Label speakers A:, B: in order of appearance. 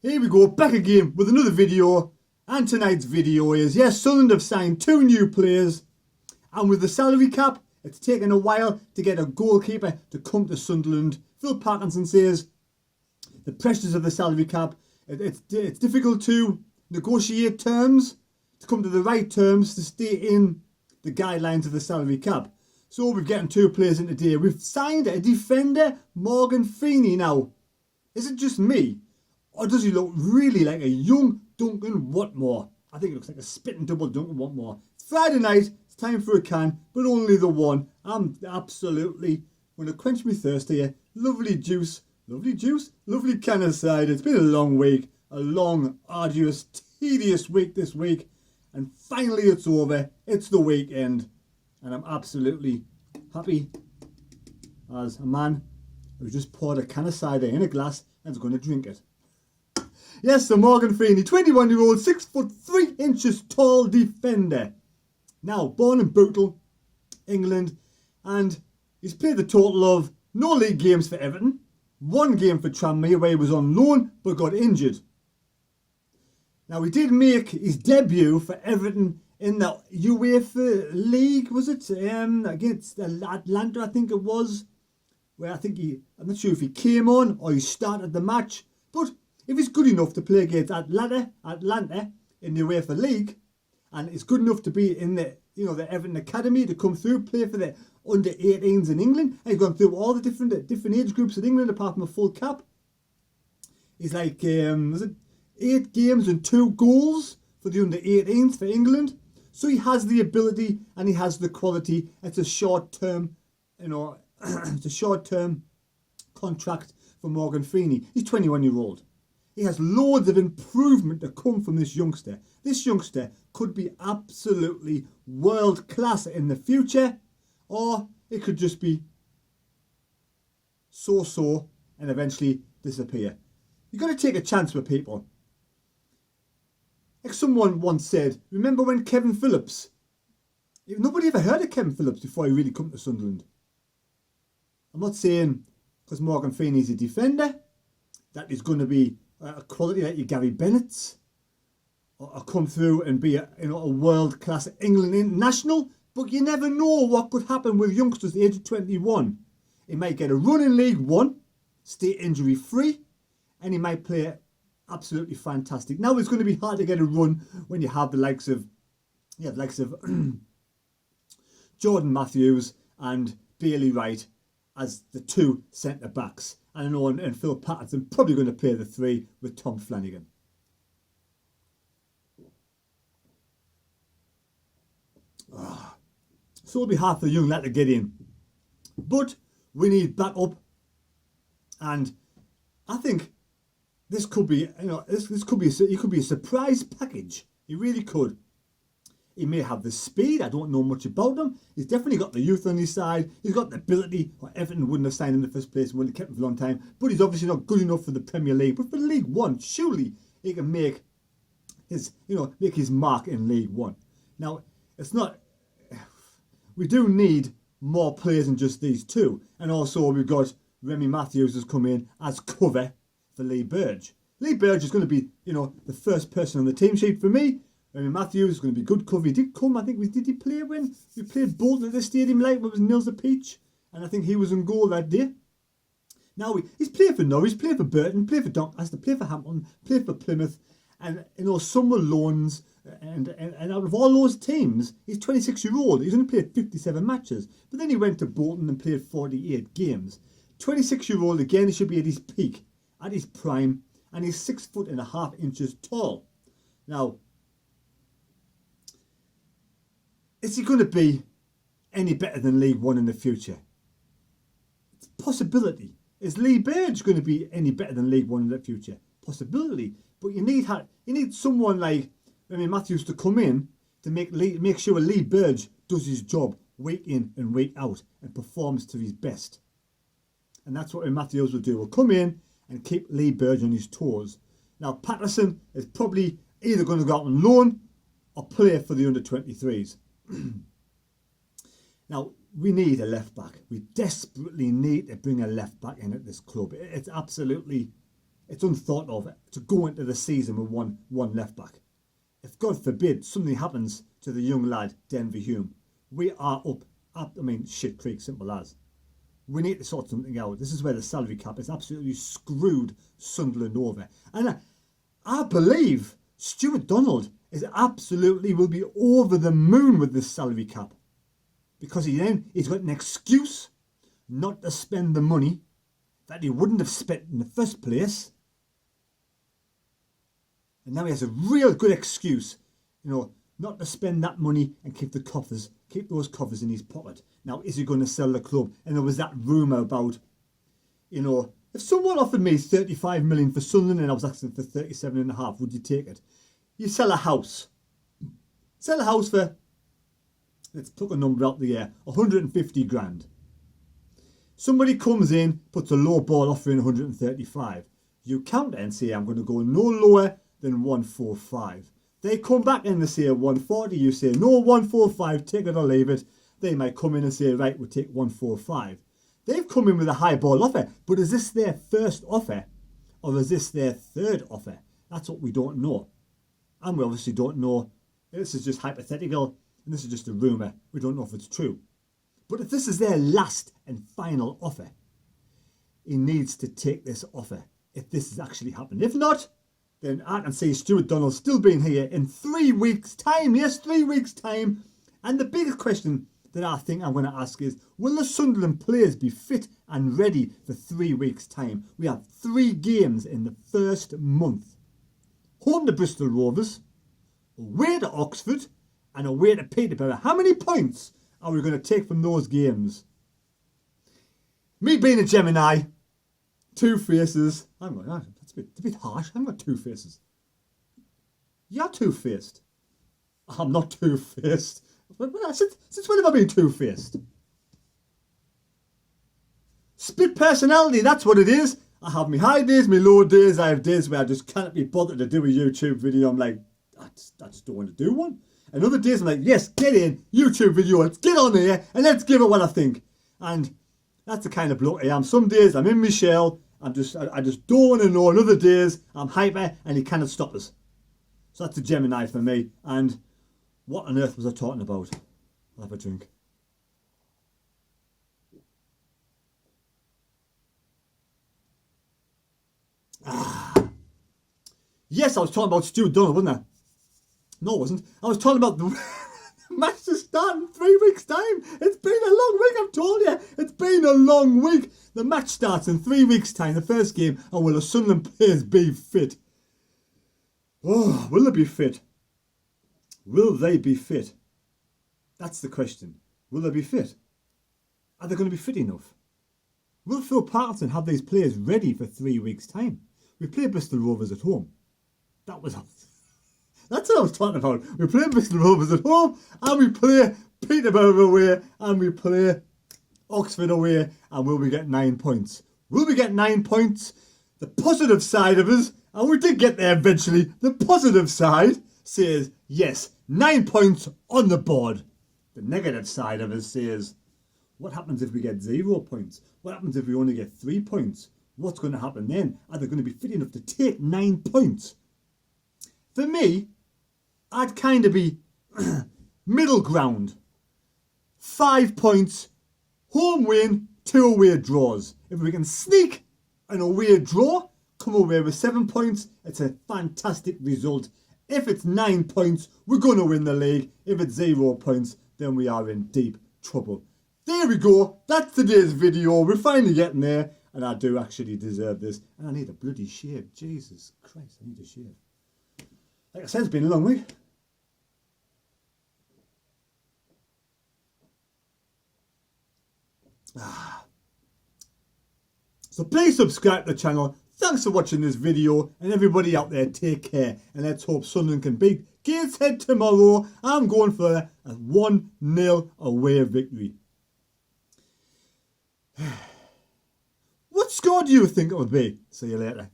A: Here we go, back again with another video. And tonight's video is, yes, Sunderland have signed 2 new players. And with the salary cap, it's taken a while to get a goalkeeper to come to Sunderland. Phil Parkinson says the pressures of the salary cap, it's difficult to negotiate terms, to come to the right terms to stay in the guidelines of the salary cap. So we've gotten 2 players in today. We've signed a defender, Morgan Feeney. Now, is it just me? Or does he look really like a young Duncan Watmore? I think he looks like a spitting double Duncan Watmore. It's Friday night, it's time for a can, but only the one. I'm absolutely going to quench my thirst here. Lovely juice, lovely can of cider. It's been a long week, a long, arduous, tedious week this week. And finally it's over. It's the weekend. And I'm absolutely happy as a man who's just poured a can of cider in a glass and is going to drink it. Yes, so Morgan Feeney, 21-year-old, 6'3" tall defender. Now, born in Bootle, England, and he's played the total of no league games for Everton, 1 game for Tranmere where he was on loan but got injured. Now, he did make his debut for Everton in the UEFA League, was it? Against Atlanta, I think it was, where I think I'm not sure if he came on or he started the match, but if he's good enough to play against Atlanta in the UEFA League, and is good enough to be in the the Everton Academy to come through, play for the under-18s in England, and he's gone through all the different age groups in England apart from a full cap. He's like, was it 8 games and 2 goals for the under-18s for England? So he has the ability and he has the quality. It's a short-term, it's a short-term contract for Morgan Feeney. He's 21-year-old. He has loads of improvement to come from this youngster. This youngster could be absolutely world class in the future, or it could just be so-so and eventually disappear. You've got to take a chance with people. Like someone once said, remember when Kevin Phillips, nobody ever heard of Kevin Phillips before he really come to Sunderland. I'm not saying because Morgan Feeney's a defender that he's going to be a quality like your Gary Bennett's, or come through and be a world-class England international, but you never know what could happen with youngsters at the age of 21. He might get a run in League One, stay injury-free, and he might play absolutely fantastic. Now it's going to be hard to get a run when you have the likes of Jordan Matthews and Bailey Wright as the 2 centre-backs. And I know and Phil Patterson probably going to play the 3 with Tom Flanagan. So it'll be hard for the young lad to get in. But we need backup. And I think this could be, this could be a surprise package. He really could. He may have the speed. I don't know much about him. He's definitely got the youth on his side. He's got the ability. Well, Everton wouldn't have signed him in the first place and wouldn't have kept him for a long time. But he's obviously not good enough for the Premier League. But for League One, surely he can make his mark in League One. Now, it's not. We do need more players than just these 2. And also we've got Remi Matthews has come in as cover for Lee Burge. Lee Burge is going to be, the first person on the team sheet for me. Remi Matthews is going to be good cover. He did come, I think, did he play when we played Bolton at the stadium late when it was Nils the Peach? And I think he was in goal that day. Now, he's played for Norwich, played for Burton, played for Doncaster, played for Hampton, played for Plymouth. And, some were loans. And out of all those teams, he's 26-year-old. He's only played 57 matches. But then he went to Bolton and played 48 games. 26-year-old, again, he should be at his peak, at his prime. And he's 6'1.5" tall. Now, is he going to be any better than League One in the future? It's a possibility. Is Lee Burge going to be any better than League One in the future? Possibility. But you need someone like Remi Matthews to come in to make sure Lee Burge does his job week in and week out and performs to his best. And that's what Remi Matthews will do. Will come in and keep Lee Burge on his toes. Now, Patterson is probably either going to go out on loan or play for the under-23s. Now, we need a left back. We desperately need to bring a left back in at this club. It's absolutely it's unthought of to go into the season with one left back. If God forbid something happens to the young lad Denver Hume, we are up shit creek, simple as. We need to sort something out. This is where the salary cap has absolutely screwed Sunderland over. And I believe Stuart Donald is absolutely will be over the moon with this salary cap. Because he's got an excuse not to spend the money that he wouldn't have spent in the first place. And now he has a real good excuse, not to spend that money and keep those coffers in his pocket. Now, is he going to sell the club? And there was that rumour about, if someone offered me 35 million for Sunderland and I was asking for 37.5, would you take it? You sell a house. Sell a house for, let's pluck a number out the air, 150 grand. Somebody comes in, puts a low ball offer in 135. You counter and say, I'm going to go no lower than 145. They come back in and say 140. You say, no, 145, take it or leave it. They might come in and say, right, we'll take 145. They've come in with a high ball offer, but is this their first offer or is this their third offer? That's what we don't know. And we obviously don't know. This is just hypothetical and this is just a rumour. We don't know if it's true. But if this is their last and final offer, he needs to take this offer if this has actually happened. If not, then I can see Stuart Donald still being here in 3 weeks' time. Yes, 3 weeks' time. And the biggest question that I think I'm going to ask is, will the Sunderland players be fit and ready for 3 weeks' time? We have 3 games in the first month. Home to Bristol Rovers, away to Oxford, and away to Peterborough. How many points are we going to take from those games? Me being a Gemini, 2 faces. That's a bit harsh. I've got 2 faces. You're two-faced. I'm not two-faced. Since when have I been two-faced? Split personality, that's what it is. I have my high days, my low days. I have days where I just can't be bothered to do a YouTube video. I'm like, I just don't want to do one. And other days I'm like, yes, get in, YouTube video, let's get on here and let's give it what I think. And that's the kind of bloke I am. Some days I'm in my shell, I just don't want to know. And other days I'm hyper and he cannot stop us. So that's a Gemini for me. And what on earth was I talking about? I'll have a drink. Yes, I was talking about Stuart Donald, wasn't I? No, I wasn't. I was talking about the match to start in 3 weeks' time. It's been a long week, I've told you. It's been a long week. The match starts in 3 weeks' time, the first game, and will the Sunderland players be fit? Oh, will they be fit? Will they be fit? That's the question. Will they be fit? Are they going to be fit enough? Will Phil Parkinson have these players ready for 3 weeks' time? We play Bristol Rovers at home. That's what I was talking about. We play Bristol Rovers at home, and we play Peterborough away, and we play Oxford away, and will we get 9 points? Will we get 9 points? The positive side of us, and we did get there eventually, the positive side says, yes, 9 points on the board. The negative side of us says, what happens if we get 0 points? What happens if we only get 3 points? What's going to happen then? Are they going to be fit enough to take 9 points? For me, I'd kind of be middle ground. 5 points, home win, 2 away draws. If we can sneak an away draw, come away with 7 points, it's a fantastic result. If it's 9 points, we're going to win the league. If it's 0 points, then we are in deep trouble. There we go. That's today's video. We're finally getting there. And I do actually deserve this. And I need a bloody shave. Jesus Christ, I need a shave. Like I said, it's been a long week. So please subscribe to the channel. Thanks for watching this video. And everybody out there, take care. And let's hope Sunderland can beat Gateshead tomorrow. I'm going for a 1-0 away victory. What score do you think it would be? See you later.